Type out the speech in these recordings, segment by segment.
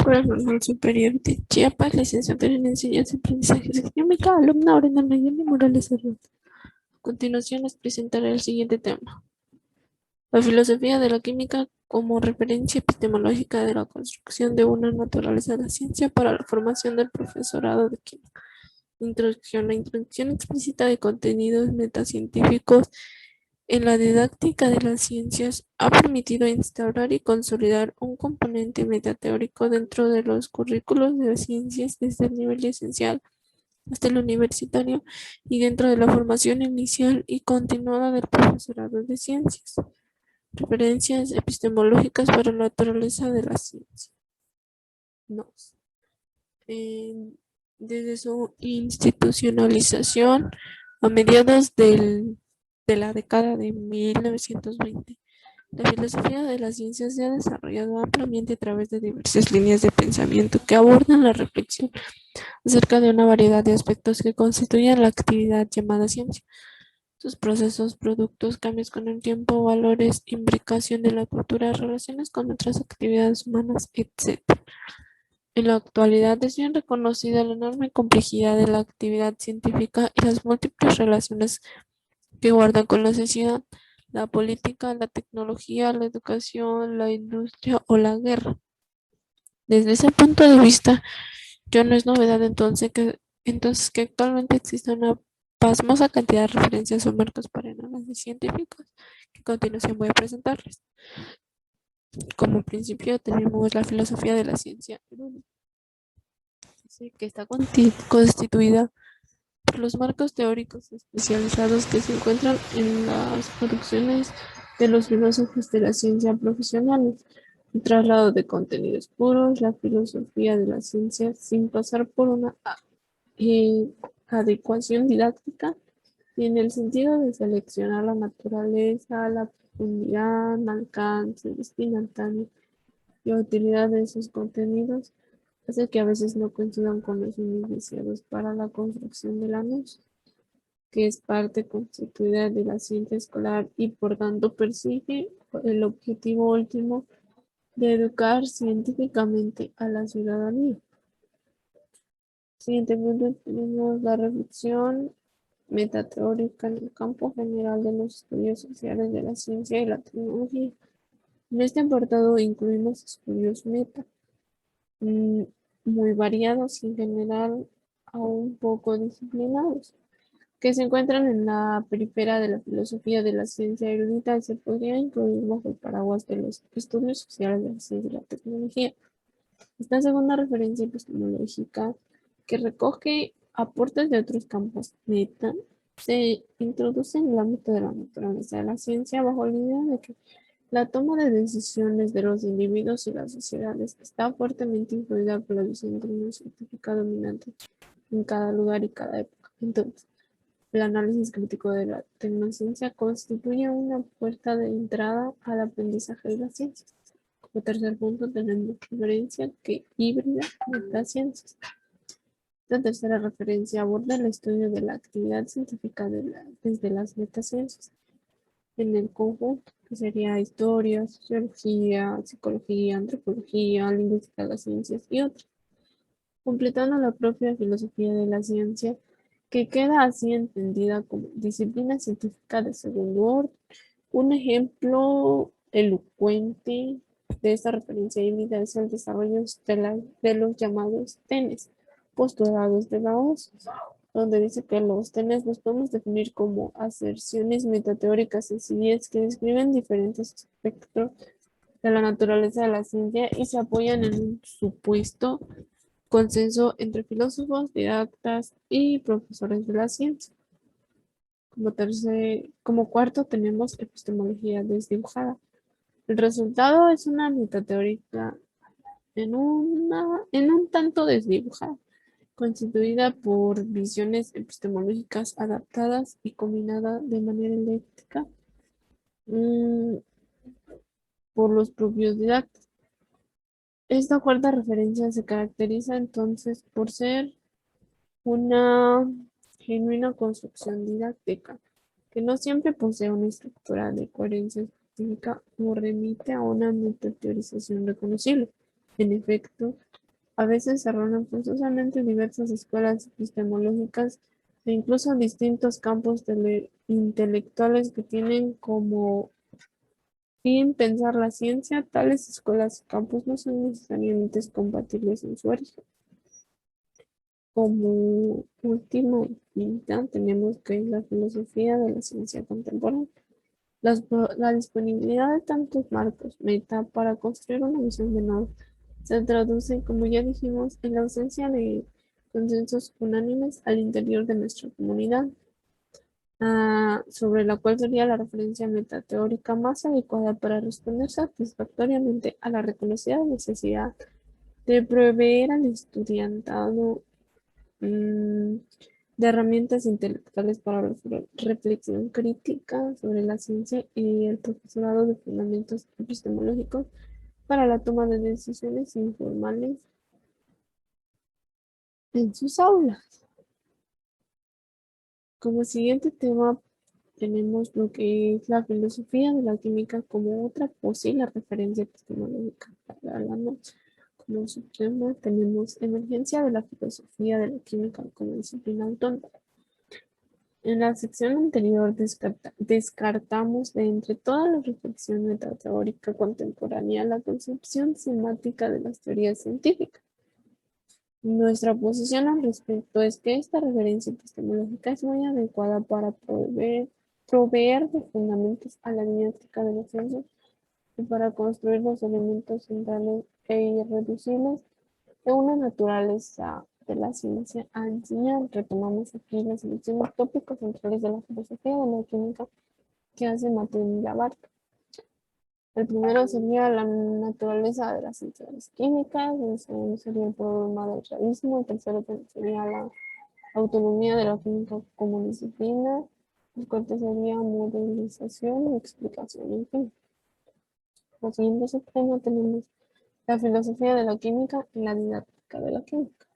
Escuela Normal Superior de Chiapas, licenciatura en Enseñanza y Aprendizaje de Química, alumna Brenda Nayeli Morales Herrera. A continuación les presentaré el siguiente tema. La filosofía de la química como referencia epistemológica de la construcción de una naturaleza de la ciencia para la formación del profesorado de química. Introducción. La introducción explícita de contenidos metacientíficos en la didáctica de las ciencias ha permitido instaurar y consolidar un componente metateórico dentro de los currículos de las ciencias desde el nivel esencial hasta el universitario y dentro de la formación inicial y continuada del profesorado de ciencias. Referencias epistemológicas para la naturaleza de la ciencia. No. Desde su institucionalización a mediados de la década de 1920, la filosofía de las ciencias se ha desarrollado ampliamente a través de diversas líneas de pensamiento que abordan la reflexión acerca de una variedad de aspectos que constituyen la actividad llamada ciencia, sus procesos, productos, cambios con el tiempo, valores, imbricación de la cultura, relaciones con otras actividades humanas, etc. En la actualidad es bien reconocida la enorme complejidad de la actividad científica y las múltiples relaciones que guarda con la sociedad, la política, la tecnología, la educación, la industria o la guerra. Desde ese punto de vista, ya no es novedad entonces que actualmente existe una pasmosa cantidad de referencias o marcos para análisis científicos que a continuación voy a presentarles. Como principio tenemos la filosofía de la ciencia erudita, que está constituida por los marcos teóricos especializados que se encuentran en las producciones de los filósofos de la ciencia profesionales. Un traslado de contenidos puros, la filosofía de la ciencia sin pasar por una adecuación didáctica y en el sentido de seleccionar la naturaleza, la profundidad, alcance, destinatario y utilidad de esos contenidos hace que a veces no coincidan con los fines deseados para la construcción de la luz, que es parte constituida de la ciencia escolar y por tanto persigue el objetivo último de educar científicamente a la ciudadanía. Siguientemente tenemos la reflexión metateórica en el campo general de los estudios sociales de la ciencia y la tecnología. En este apartado incluimos estudios meta, muy variados y en general aún poco disciplinados, que se encuentran en la periferia de la filosofía de la ciencia erudita y se podría incluir bajo el paraguas de los estudios sociales de la ciencia y la tecnología. Esta segunda referencia epistemológica, que recoge aportes de otros campos meta, se introduce en el ámbito de la naturaleza de la ciencia bajo la idea de que la toma de decisiones de los individuos y las sociedades está fuertemente influida por la visión científica dominante en cada lugar y cada época. Entonces, el análisis crítico de la tecnociencia constituye una puerta de entrada al aprendizaje de las ciencias. Como tercer punto tenemos referencia que híbrida metaciencias. Esta tercera referencia aborda el estudio de la actividad científica desde las metaciencias en el conjunto, que sería historia, sociología, psicología, antropología, lingüística de las ciencias y otras, completando la propia filosofía de la ciencia, que queda así entendida como disciplina científica de segundo orden. Un ejemplo elocuente de esta referencia híbrida es el desarrollo de los llamados tenes, postulados de la OSS, donde dice que los tenes los podemos definir como aserciones metateóricas sencillas que describen diferentes aspectos de la naturaleza de la ciencia y se apoyan en un supuesto consenso entre filósofos, didactas y profesores de la ciencia. Como cuarto tenemos epistemología desdibujada. El resultado es una metateórica en un tanto desdibujada, constituida por visiones epistemológicas adaptadas y combinada de manera eléctrica por los propios didactas. Esta cuarta referencia se caracteriza entonces por ser una genuina construcción didáctica, que no siempre posee una estructura de coherencia científica o remite a una metateorización reconocible. En efecto, A veces se reúnen forzosamente diversas escuelas epistemológicas e incluso distintos campos intelectuales que tienen como fin pensar la ciencia. Tales escuelas y campos no son necesariamente compatibles en su origen. Como última y quinta tenemos que es la filosofía de la ciencia contemporánea. La disponibilidad de tantos marcos meta para construir una visión de norma se traduce, como ya dijimos, en la ausencia de consensos unánimes al interior de nuestra comunidad, sobre la cual sería la referencia metateórica más adecuada para responder satisfactoriamente a la reconocida necesidad de proveer al estudiantado de herramientas intelectuales para la reflexión crítica sobre la ciencia y el profesorado de fundamentos epistemológicos para la toma de decisiones informales en sus aulas. Como siguiente tema tenemos lo que es la filosofía de la química como otra posible referencia epistemológica para la noche. Como subtema tenemos emergencia de la filosofía de la química como disciplina autónoma. En la sección anterior descartamos de entre toda la reflexión metateórica contemporánea la concepción semática de las teorías científicas. Nuestra posición al respecto es que esta referencia epistemológica es muy adecuada para proveer de fundamentos a la dinámica de la ciencia y para construir los elementos centrales e irreducibles de una naturaleza de la ciencia a enseñar. Retomamos aquí las selecciones tópicos centrales de la filosofía de la química que hace Martín Labarthe. El primero sería la naturaleza de las ciencias químicas, el segundo sería el problema del realismo, el tercero sería la autonomía de la química como disciplina, el cuarto sería modelización y explicación en química. Los siguientes subtemas tenemos la filosofía de la química y la didáctica de la química.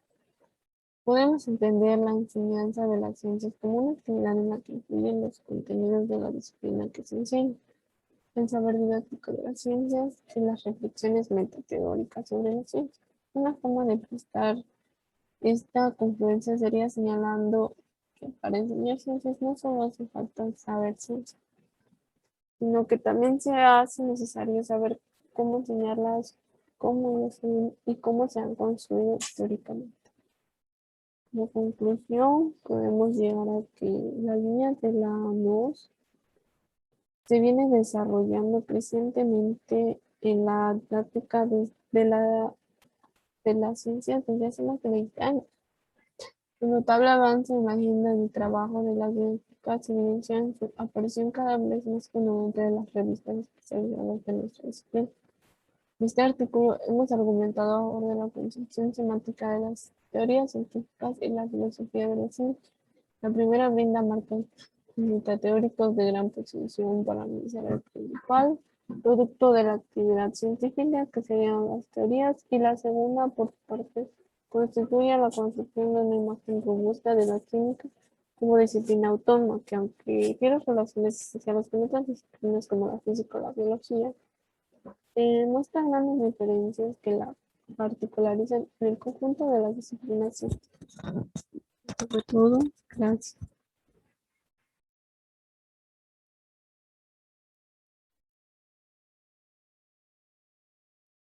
Podemos entender la enseñanza de las ciencias como una actividad en la que influyen los contenidos de la disciplina que se enseña, el saber didáctico de las ciencias y las reflexiones metateóricas sobre la ciencia. Una forma de prestar esta confluencia sería señalando que para enseñar ciencias no solo hace falta saber ciencia, sino que también se hace necesario saber cómo enseñarlas, cómo y cómo se han construido históricamente. Como conclusión, podemos llegar a que la línea de la MOS se viene desarrollando crecientemente en la didáctica de la ciencia desde hace más de 20 años. Un notable avance en la agenda de trabajo de las didácticas se evidencia en su aparición cada vez más frecuente de las revistas especializadas de nuestra disciplina. En este artículo hemos argumentado a favor de la concepción semántica de las teorías científicas y la filosofía de la ciencia. La primera brinda marcos metateóricos de gran precisión para analizar el principal producto de la actividad científica, que serían las teorías, y la segunda, por su parte, constituye la construcción de una imagen robusta de la química como disciplina autónoma, que aunque tiene relaciones esenciales con otras disciplinas como la física o la biología, muestra grandes diferencias que la particularizan en el conjunto de las disciplinas científicas. Sobre todo, gracias.